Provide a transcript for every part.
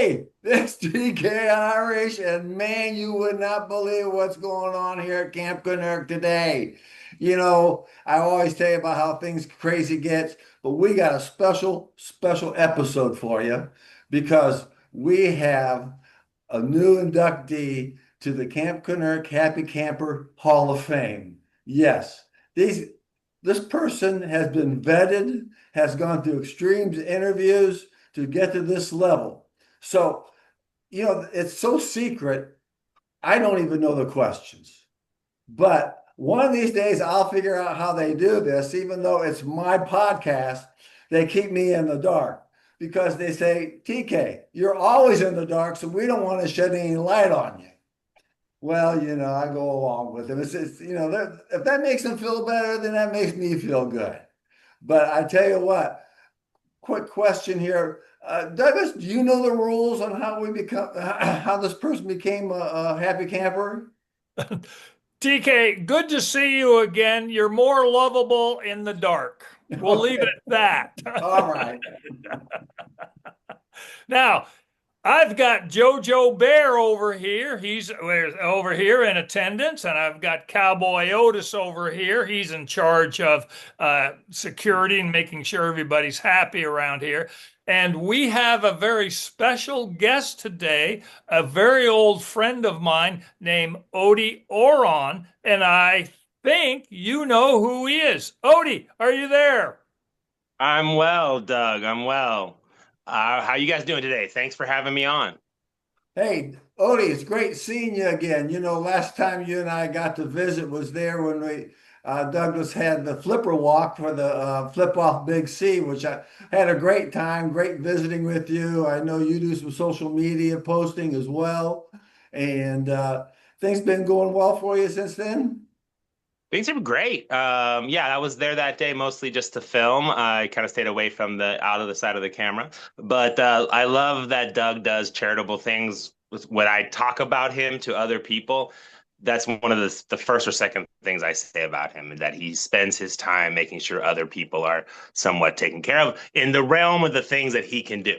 Hey, it's TK Irish, and man, you would not believe what's going on here at Camp Kennerk today. I always tell you about how things crazy gets, but we got a special episode for you because we have a new inductee to the Camp Kennerk Happy Camper Hall of Fame. Yes, these this person has been vetted, has gone through extreme interviews to get to this level. So, it's so secret, I don't even know the questions. But one of these days, I'll figure out how they do this, even though it's my podcast. They keep me in the dark because they say, TK, you're always in the dark, so we don't want to shed any light on you. Well, I go along with them. If that makes them feel better, then that makes me feel good. But I tell you what, quick question here. Douglas, do you know the rules on how this person became a happy camper? TK, good to see you again. You're more lovable in the dark. We'll leave it Okay. at that. All right. Now, I've got Jojo Bear over here. He's over here in attendance, and I've got Cowboy Otis over here. He's in charge of security and making sure everybody's happy around here. And we have a very special guest today, a very old friend of mine named Odie Oren, and I think you know who he is. Odie, are you there? I'm well, Doug. I'm well. How you guys doing today? Thanks for having me on. Hey, Odie, it's great seeing you again. Last time you and I got to visit was there when Douglas had the flipper walk for the flip off Big C, which I had a great time, great visiting with you. I know you do some social media posting as well. And things been going well for you since then? Things are great. Yeah, I was there that day mostly just to film. I kind of stayed away from the out of the side of the camera, but I love that Doug does charitable things. When I talk about him to other people, that's one of the first or second things I say about him, that he spends his time making sure other people are somewhat taken care of in the realm of the things that he can do.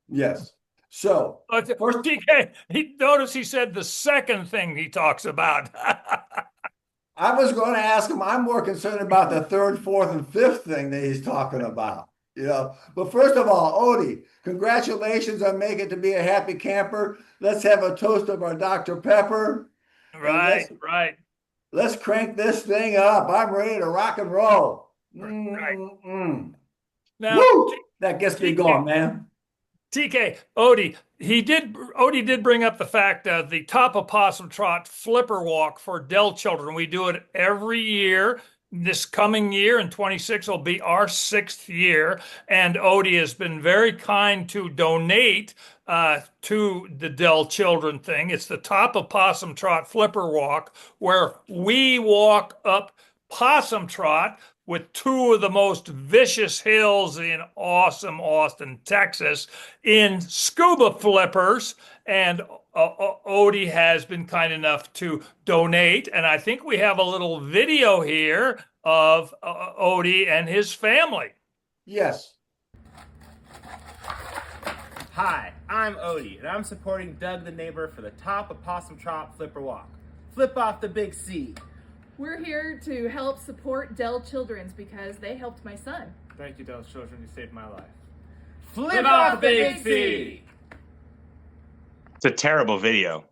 Yes. So, first, TK, notice he said the second thing he talks about. I was going to ask him, I'm more concerned about the third, fourth, and fifth thing that he's talking about. But first of all, Odie, congratulations on making it to be a happy camper. Let's have a toast of our Dr. Pepper. Right, right. Let's crank this thing up. I'm ready to rock and roll. Right. Now, woo! That gets me going, man. TK, Odie did bring up the fact that the Top of Possum Trot flipper walk for Dell children. We do it every year. This coming year in 26 will be our 6th year. And Odie has been very kind to donate to the Dell children thing. It's the Top of Possum Trot flipper walk where we walk up Possum Trot with two of the most vicious hills in awesome Austin, Texas, in scuba flippers. And Odie has been kind enough to donate. And I think we have a little video here of Odie and his family. Yes. Hi, I'm Odie, and I'm supporting Doug the neighbor for the Top of Possum Trot Flipper Walk. Flip off the Big C. We're here to help support Dell Children's because they helped my son. Thank you, Dell Children. You saved my life. Flip off the Big C. It's a terrible video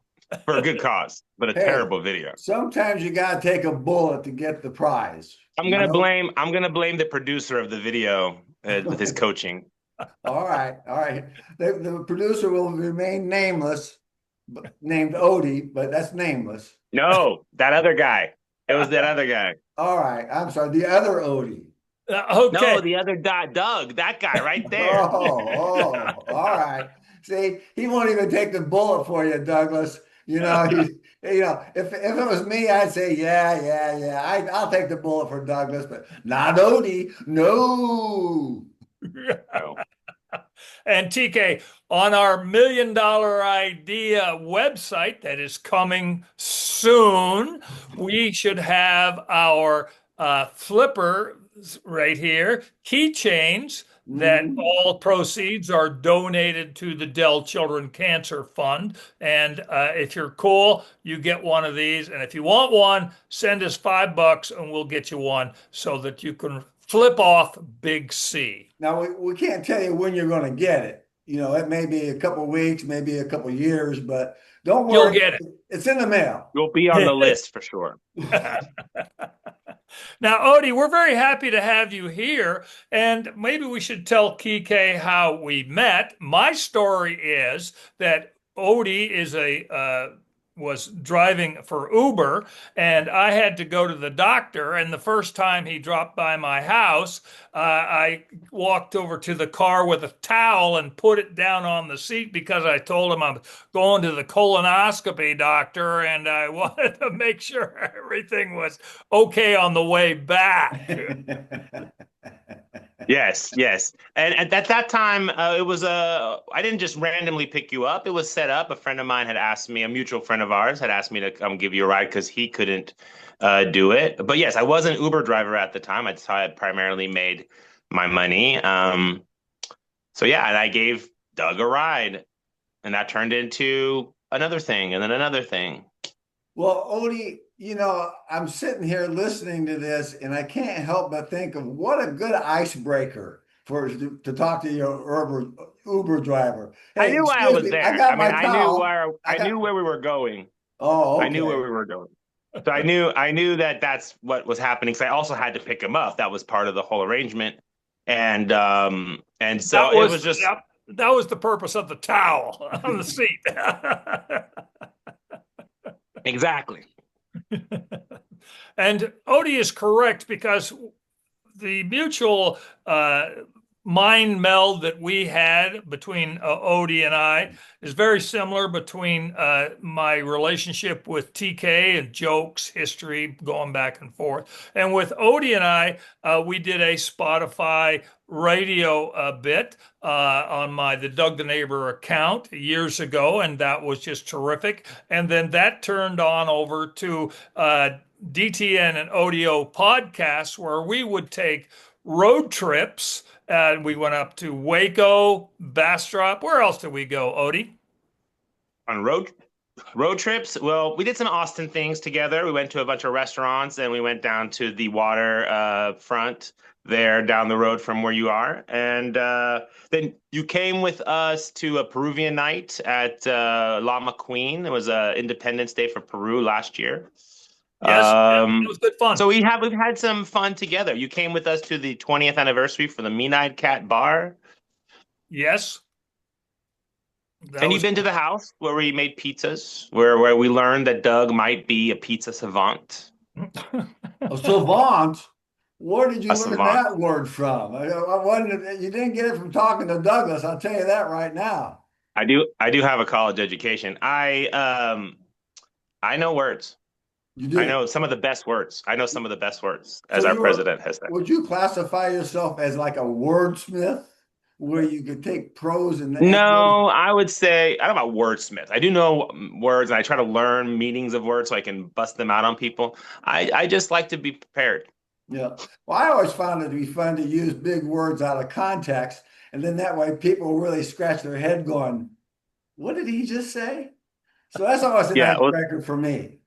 for a good cause, but a terrible video. Sometimes you got to take a bullet to get the prize. I'm gonna blame the producer of the video with his coaching. All right. The producer will remain nameless, named Odie, but that's nameless. No, that other guy. It was that other guy. All right. I'm sorry. The other Odie. Okay. No, the other Doug, that guy right there. All right. See, he won't even take the bullet for you, Douglas. If it was me, I'd say, yeah. I'll take the bullet for Douglas, but not Odie. No. And TK, on our $1 Million Idea website that is coming soon, we should have our flippers right here, keychains that Mhm. all proceeds are donated to the Dell Children Cancer Fund. And if you're cool, you get one of these. And if you want one, send us $5 and we'll get you one so that you can flip off Big C. Now we can't tell you when you're going to get it. You know, it may be a couple weeks, maybe a couple years, but don't You'll worry, get it's in the mail. You'll be on the list for sure. it. Now, Odie, we're very happy to have you here, and maybe we should tell Kike how we met. My story is that Odie was driving for Uber, and I had to go to the doctor. And the first time he dropped by my house, I walked over to the car with a towel and put it down on the seat because I told him I'm going to the colonoscopy doctor, and I wanted to make sure everything was okay on the way back. Yes, yes. And at that time, it was I didn't just randomly pick you up. It was set up. A friend of mine had asked me, a mutual friend of ours had asked me to come give you a ride because he couldn't do it. But yes, I was an Uber driver at the time. That's how I primarily made my money. So yeah, and I gave Doug a ride, and that turned into another thing, and then another thing. Well, Odie, you know, I'm sitting here listening to this, and I can't help but think of what a good icebreaker to talk to your Uber driver. I Hey, knew why I excuse was me, I there. I got mean, my towel. I knew where we were going. Oh, I knew where okay. we were going. So I knew that that's what was happening. So I also had to pick him up. That was part of the whole arrangement. And so That it was was just that was the purpose of the towel on the seat. exactly. And Odie is correct because the mutual mind meld that we had between Odie and I is very similar between my relationship with TK and jokes, history, going back and forth. And with Odie and I, we did a Spotify radio bit on the Doug the Neighbor account years ago, and that was just terrific. And then that turned on over to DTN and Audio podcasts where we would take road trips. We went up to Waco, Bastrop. Where else did we go, Odie? On road trips. Well, we did some Austin things together. We went to a bunch of restaurants and we went down to the water front there down the road from where you are. And then you came with us to a Peruvian night at La McQueen. It was Independence Day for Peru last year. Yes, it was good fun. So we've had some fun together. You came with us to the 20th anniversary for the Mean-Eyed Cat Bar. Yes. And you've been to the house where we made pizzas, where we learned that Doug might be a pizza savant. A savant? Where did you A learn savant. that word from? You didn't get it from talking to Douglas, I'll tell you that right now. I do have a college education. I know words. You I do. know some of the best words. I know some of the best words, as So our president has said. would you classify yourself as like a wordsmith, where you could take prose and No, I would say I don't know about wordsmith. I do know words, and I try to learn meanings of words so I can bust them out on people. I just like to be prepared. yeah. Well, I always found it to be fun to use big words out of context, and then that way people really scratch their head going, "What did he just say?" So that's always an Yeah, well, icebreaker for me.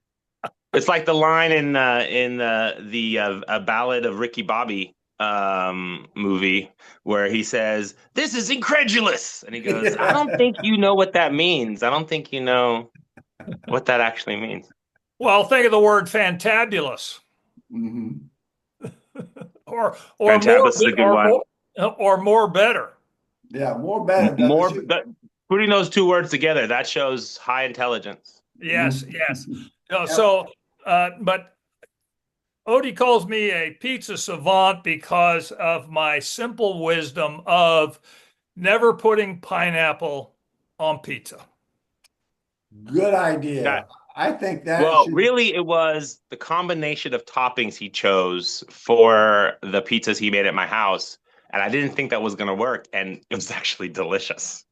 it's like the line in the a Ballad of Ricky Bobby movie where he says, "This is incredulous," and he goes, "I don't think you know what that means. I don't think you know what that actually means." Well, think of the word fantabulous. Mhm. Or Fantabulous is a good one. or more better. Yeah, more better. More putting those two words together, that shows high intelligence. Yes, yes. Yeah. So, but Odie calls me a pizza savant because of my simple wisdom of never putting pineapple on pizza. Good idea. That- I think that Well, really, it was the combination of toppings he chose for the pizzas he made at my house. And I didn't think that was going to work. And it was actually delicious.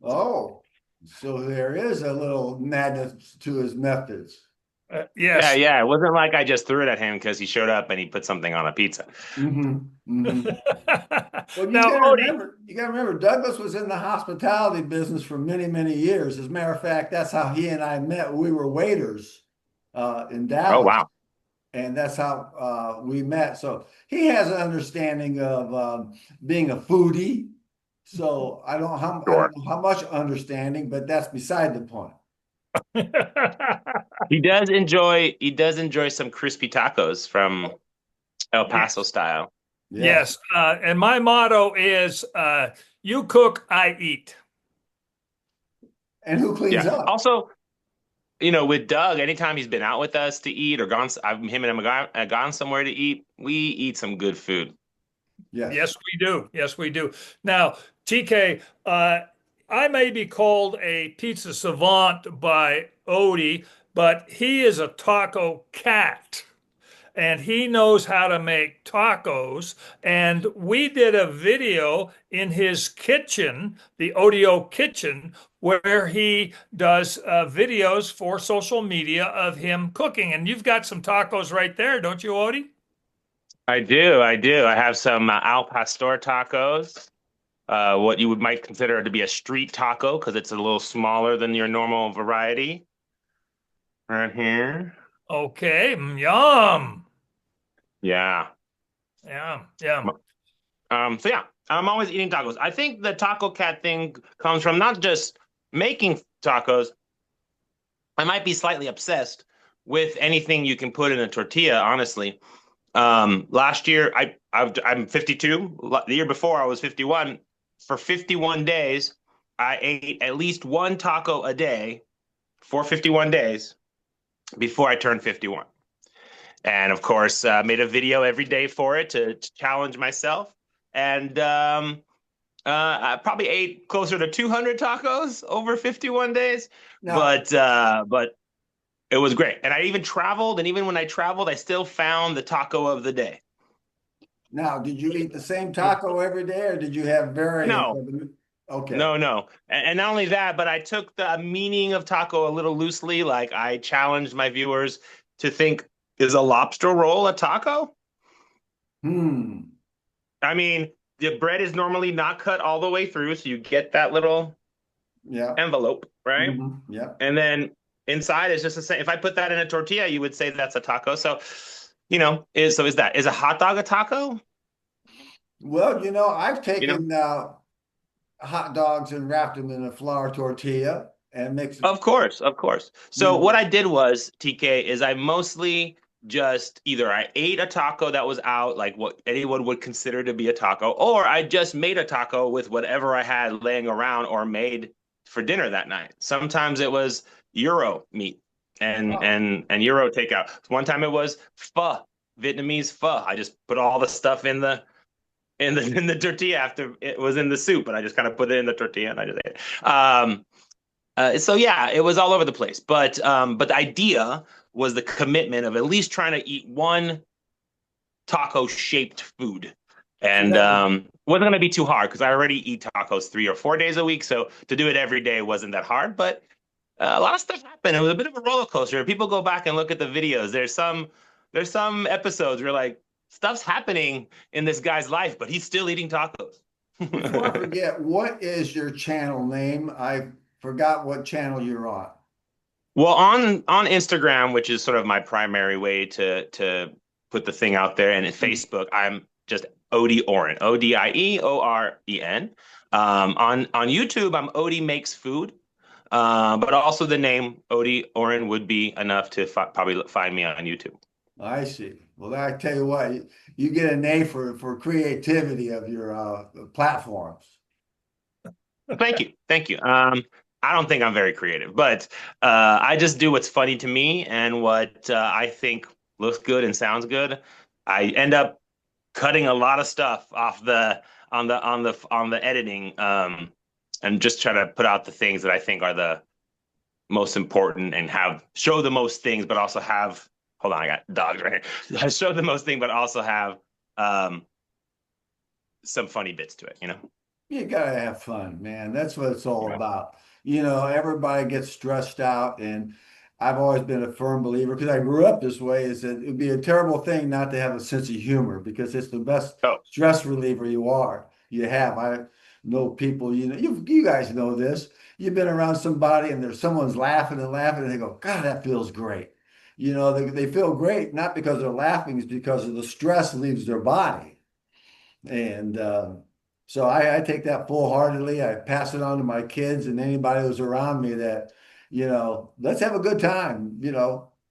Oh, so there is a little madness to his methods. Yeah, Yes. yeah. It wasn't like I just threw it at him because he showed up and he put something on a pizza. Well, Now, Odie, you gotta remember, Douglas was in the hospitality business for many, many years. As a matter of fact, that's how he and I met. We were waiters in Oh, Dallas, wow. and that's how we met. So he has an understanding of being a foodie. So I Sure. don't know how much understanding, but that's beside the point. He does enjoy some crispy tacos from El Paso yes, style. Yes. yes. And my motto is you cook, I eat. And who cleans Yeah. up? Also, with Doug, anytime he's been out with us to eat or him and him have gone somewhere to eat, we eat some good food. Yes. Yes, we do. Yes, we do. Now, TK, I may be called a pizza savant by Odie, but he is a taco cat and he knows how to make tacos. And we did a video in his kitchen, the Odie kitchen, where he does videos for social media of him cooking. And you've got some tacos right there, don't you, Odie? I do. I do. I have some al pastor tacos, what you might consider to be a street taco because it's a little smaller than your normal variety. Right here. Okay, yum. Yeah. Yeah, yeah. So yeah, I'm always eating tacos. I think the taco cat thing comes from not just making tacos. I might be slightly obsessed with anything you can put in a tortilla, honestly. Last year, I'm 52. The year before, I was 51. For 51 days, I ate at least one taco a day for 51 days before I turned 51. And of course, made a video every day for it to challenge myself. And I probably ate closer to 200 tacos over 51 days, Now, but it was great. And I even traveled, and even when I traveled, I still found the taco of the day. now, did you eat the same taco every day, or did you have variants No, of them? Okay. no. And not only that, but I took the meaning of taco a little loosely. Like I challenged my viewers to think, is a lobster roll a taco? Hmm. I mean, the bread is normally not cut all the way through, so you get that little Yeah. envelope, right? Yeah. And then inside is just the same. If I put that in a tortilla, you would say that's a taco. So, is a hot dog a taco? Well, I've You know, taken hot dogs and wrapped them in a flour tortilla and mixed, of course, of course. you So what know, I did was, TK, is I mostly just either I ate a taco that was out, like what anyone would consider to be a taco, or I just made a taco with whatever I had laying around or made for dinner that night. Sometimes it was Euro meat and oh, and and Euro takeout. One time it was pho, Vietnamese pho. I just put all the stuff in the tortilla after it was in the soup, and I just kind of put it in the tortilla and I just ate it. So yeah, it was all over the place. But the idea was the commitment of at least trying to eat one taco shaped food. so And that was, wasn't going to be too hard because I already eat tacos 3 or 4 days a week. So to do it every day wasn't that hard. But a lot of stuff happened. It was a bit of a roller coaster. People go back and look at the videos. There's some episodes where like stuff's happening in this guy's life, but he's still eating tacos. before I forget, what is your channel name? I forgot what channel you're on. Well, on Instagram, which is sort of my primary way to put the thing out there, and at Facebook, I'm just Odie Oren, Odieoren. On YouTube, I'm Odie Makes Food, but also the name Odie Oren would be enough to probably find me on YouTube. I see. Well, I tell you what, you get an A for creativity of your platforms. Thank you, thank you. I don't think I'm very creative, but I just do what's funny to me and what I think looks good and sounds good. I end up cutting a lot of stuff off on the editing, and just try to put out the things that I think are the most important and show the most things, but also have. Hold on, I got dogs right here. Show the most thing, but also have um, some funny bits to it. You gotta have fun, man. That's what it's all about. Everybody gets stressed out, and I've always been a firm believer because I grew up this way, is that it would be a terrible thing not to have a sense of humor because it's the best Oh, stress reliever you have. I know people, you guys know this. You've been around somebody and there's someone's laughing and laughing and they go, God, that feels great. They feel great, not because they're laughing, it's because of the stress leaves their body. And so I take that full-heartedly. I pass it on to my kids and anybody who's around me that, let's have a good time.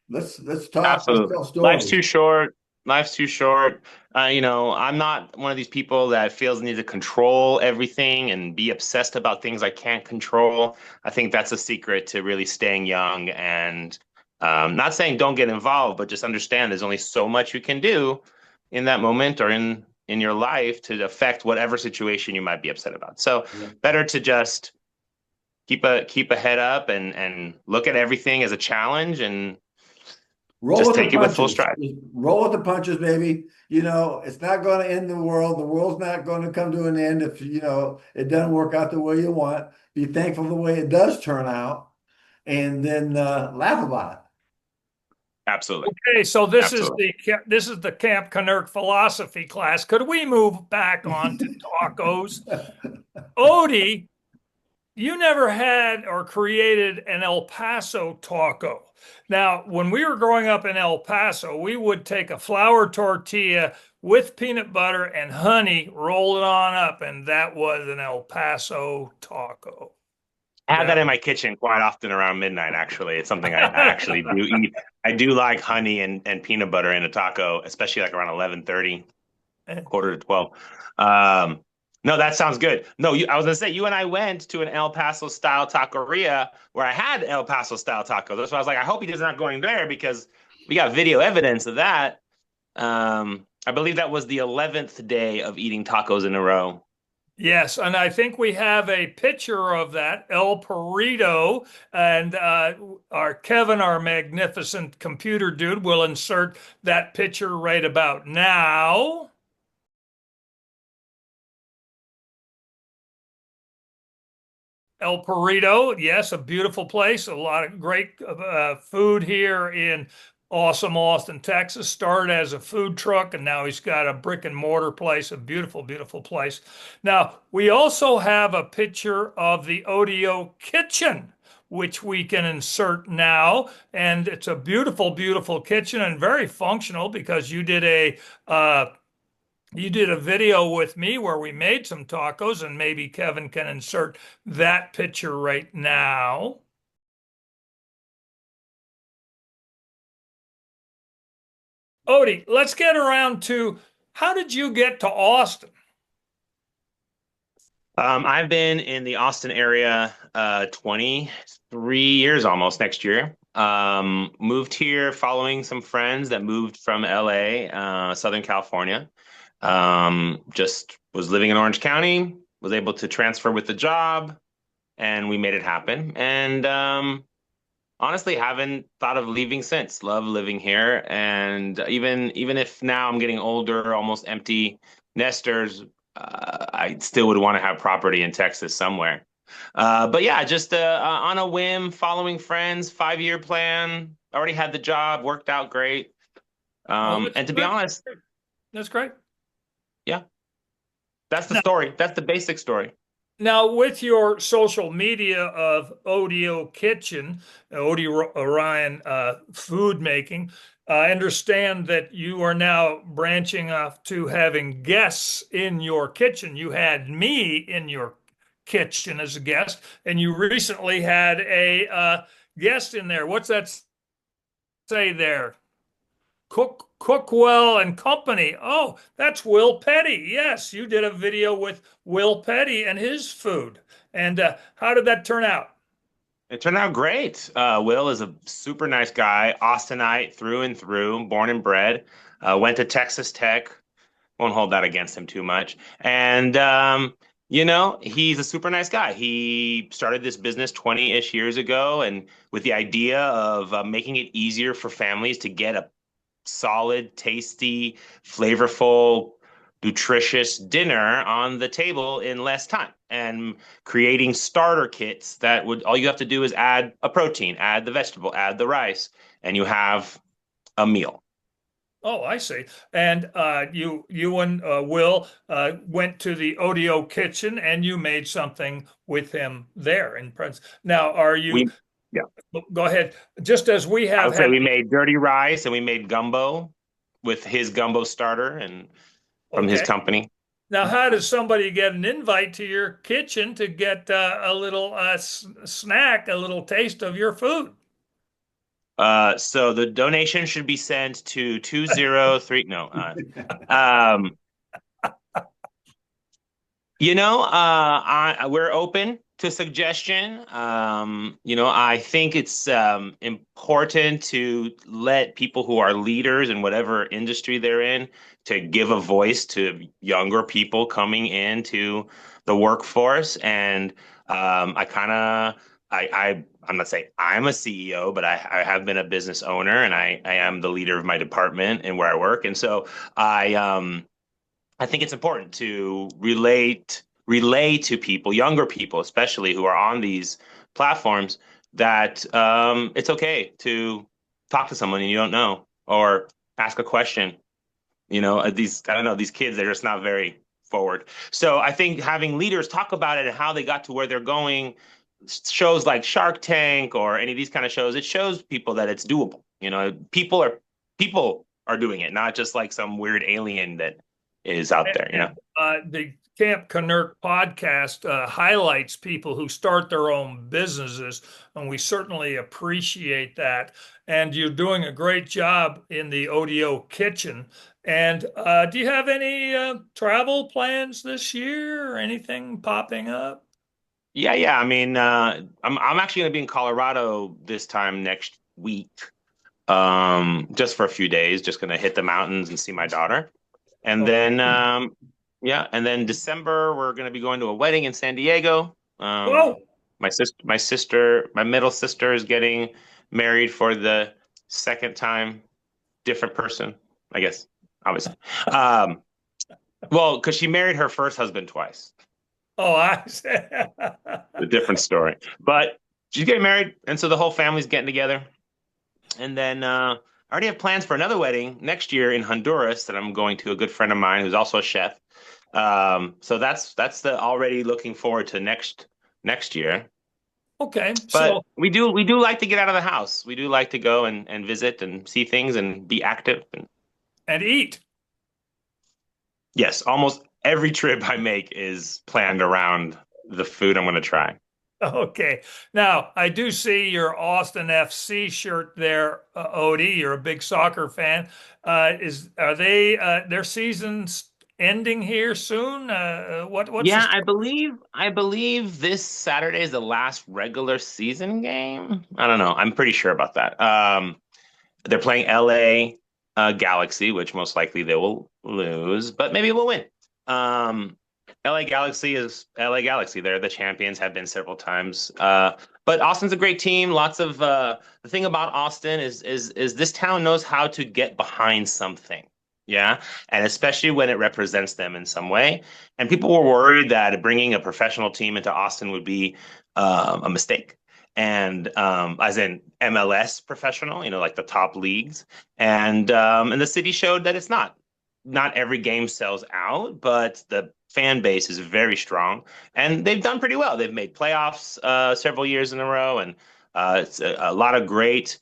Let's talk, let's absolutely. tell Life's stories. too short. Life's too short. I'm not one of these people that feels the need to control everything and be obsessed about things I can't control. I think that's a secret to really staying young and not saying don't get involved, but just understand there's only so much you can do in that moment or in your life to affect whatever situation you might be upset about. So Yeah. better to just keep a head up and look at everything as a challenge and Roll just with the take it with full punches. stride. Just roll with the punches, baby. It's not going to end the world. The world's not going to come to an end if, it doesn't work out the way you want. Be thankful the way it does turn out and then laugh about it. Absolutely. Okay, so Absolutely. this is the Camp Kennerk philosophy class. Could we move back on to tacos? Odie, you never had or created an El Paso taco. Now, when we were growing up in El Paso, we would take a flour tortilla with peanut butter and honey, roll it on up, and that was an El Paso taco. I have that That in my kitchen quite often around midnight, actually. It's something I actually do eat. I do like honey and peanut butter in a taco, especially like around 11:30, quarter to 12. Um, no, that sounds good. No, I was gonna say you and I went to an El Paso style taqueria where I had El Paso style tacos. That's why I was like, I hope he is not going there because we got video evidence of that. I believe that was the 11th day of eating tacos in a row. Yes, and I think we have a picture of that El Perito, and our Kevin, our magnificent computer dude, will insert that picture right about now. El Perito, yes, a beautiful place. A lot of great food here in awesome Austin, Texas. Started as a food truck, and now he's got a brick and mortar place. A beautiful, beautiful place. Now we also have a picture of the Odie kitchen, which we can insert now, and it's a beautiful, beautiful kitchen and very functional because you did a video with me where we made some tacos, and maybe Kevin can insert that picture right now. Odie, let's get around to how did you get to Austin? I've been in the Austin area 23 years almost next year. Moved here following some friends that moved from LA, Southern California. Just was living in Orange County, was able to transfer with the job, and we made it happen. And honestly, haven't thought of leaving since. Love living here, and even if now I'm getting older, almost empty nesters, I still would want to have property in Texas somewhere. But yeah, just on a whim, following friends, 5-year plan. Already had the job, worked out great. Oh, And to be honest, that's great. yeah, that's the Now, story. That's the basic story. now with your social media of Odie Kitchen, Odie Orion food making, I understand that you are now branching off to having guests in your kitchen. You had me in your kitchen as a guest, and you recently had a guest in there. What's that say there? Cookwell and Company. Oh, that's Will Petty. Yes, you did a video with Will Petty and his food. And how did that turn out? It turned out great. Will is a super nice guy, Austinite through and through, born and bred. Went to Texas Tech. Won't hold that against him too much. And he's a super nice guy. He started this business 20-ish years ago, and with the idea of making it easier for families to get a solid, tasty, flavorful nutritious dinner on the table in less time, and creating starter kits that would, all you have to do is add a protein, add the vegetable, add the rice, and you have a meal. Oh, I see. And you and Will went to the Odie kitchen and you made something with him there in Prince. Now, are you? We, yeah, Go ahead. Just as we I have would say had. we made dirty rice and we made gumbo with his gumbo starter and from his Okay. company. Now, how does somebody get an invite to your kitchen to get a little snack, a little taste of your food? So the donation should be sent to 203. No, um, we're open to suggestion. I think it's important to let people who are leaders in whatever industry they're in to give a voice to younger people coming into the workforce. And I kind of, I'm not saying I'm a CEO, but I have been a business owner, and I am the leader of my department and where I work. And so I think it's important to relay to people, younger people especially, who are on these platforms, that it's okay to talk to someone you don't know or ask a question. These, I don't know, these kids, they're just not very forward. So I think having leaders talk about it and how they got to where they're going, shows like Shark Tank or any of these kind of shows, it shows people that it's doable. People are doing it, not just like some weird alien that is out there. The Camp Kennerk podcast highlights people who start their own businesses, and we certainly appreciate that. And you're doing a great job in the ODO kitchen. And do you have any travel plans this year or anything popping up? Yeah. I mean, I'm actually going to be in Colorado this time next week, just for a few days. Just going to hit the mountains and see my daughter. And then, yeah, and then December we're going to be going to a wedding in San Diego. Whoa! My middle sister is getting married for the second time, different person, I guess, obviously. Well, because she married her first husband twice. Oh, I see. A different story, but she's getting married, and so the whole family's getting together. And then I already have plans for another wedding next year in Honduras that I'm going to, a good friend of mine who's also a chef. So that's the already looking forward to next year. Okay, But so we do like to get out of the house. We do like to go and visit and see things and be active. and eat. Yes, almost every trip I make is planned around the food I'm going to try. Okay. Now, I do see your Austin FC shirt there, Odie. You're a big soccer fan. Are they their season's ending here soon? What's Yeah, the I believe this Saturday is the last regular season game. I don't know. I'm pretty sure about that. They're playing LA Galaxy, which most likely they will lose, but maybe we'll win. LA Galaxy is LA Galaxy. They're the champions, have been several times. But Austin's a great team. Lots of the thing about Austin is this town knows how to get behind something. Yeah, and especially when it represents them in some way. And people were worried that bringing a professional team into Austin would be a mistake. And as in MLS professional, like the top leagues. And the city showed that it's not. Not every game sells out, but the fan base is very strong, and they've done pretty well. They've made playoffs several years in a row, and it's a lot of great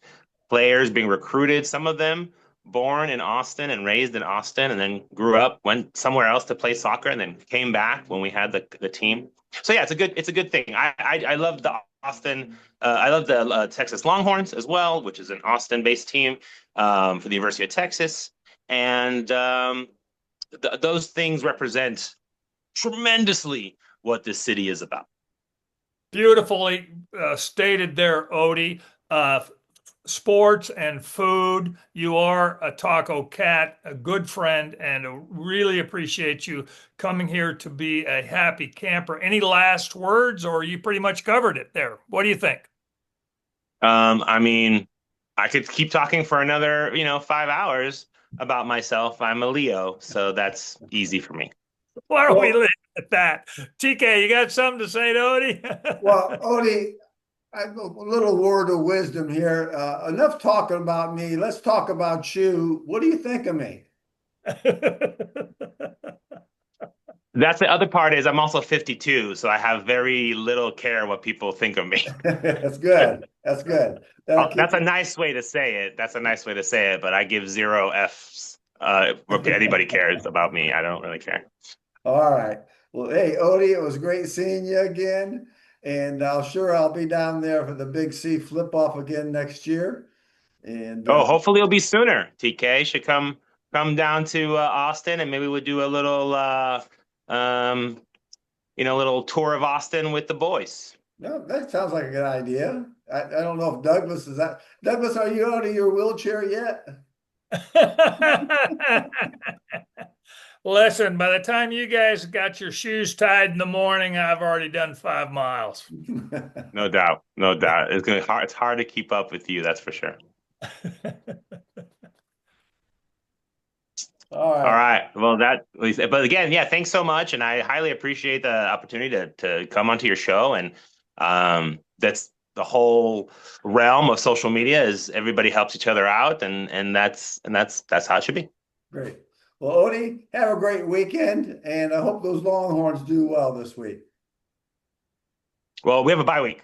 players being recruited. Some of them born in Austin and raised in Austin, and then grew up, went somewhere else to play soccer, and then came back when we had the team. So yeah, it's a good thing. I love the Austin. I love the Texas Longhorns as well, which is an Austin-based team for the University of Texas. And those things represent tremendously what this city is about. beautifully stated there, Odie? Sports and food. You are a taco cat, a good friend, and really appreciate you coming here to be a happy camper. Any last words, or you pretty much covered it there? What do you think? I mean, I could keep talking for another, 5 hours, about myself. I'm a Leo, so that's easy for me. Why don't we Well, leave it at that? TK, you got something to say to Odie? well, Odie, I have a little word of wisdom here. Enough talking about me. Let's talk about you. What do you think of me? That's the other part is I'm also 52, so I have very little care what people think of me. That's good. That's good. That'll keep That's a you. nice way to say it. That's a nice way to say it, but I give zero Fs if anybody cares about me. I don't really care. All right. Well, hey, Odie, it was great seeing you again. And I'll be down there for the Big C flip off again next year. And Oh, hopefully it'll be sooner. TK should come down to Austin, and maybe we'll do a little um little tour of Austin with the boys. no, that sounds like a good idea. I don't know if Douglas is that. Douglas, are you out of your wheelchair yet? Listen, by the time you guys got your shoes tied in the morning, I've already done 5 miles. No doubt, no doubt. It's hard to keep up with you, that's for sure. All All right. right. Well, but again, yeah, thanks so much. And I highly appreciate the opportunity to come onto your show. And that's the whole realm of social media is everybody helps each other out. And that's how it should be. Great. Well, Odie, have a great weekend, and I hope those Longhorns do well this week. Well, we have a bye week.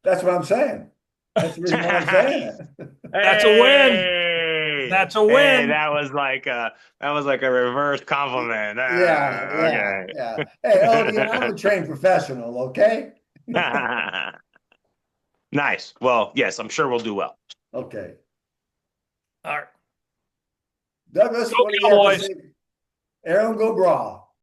That's what I'm saying. That's the reason why I'm saying it. That's a win. Hey! That's a Hey, win. that was like a reverse compliment. Yeah. Hey, Odie, I'm a trained professional, okay? Okay. Nice. Well, yes, I'm sure we'll do well. Okay. All right. Douglas, Go what do you have to Cowboys. say? Aaron, go Bra.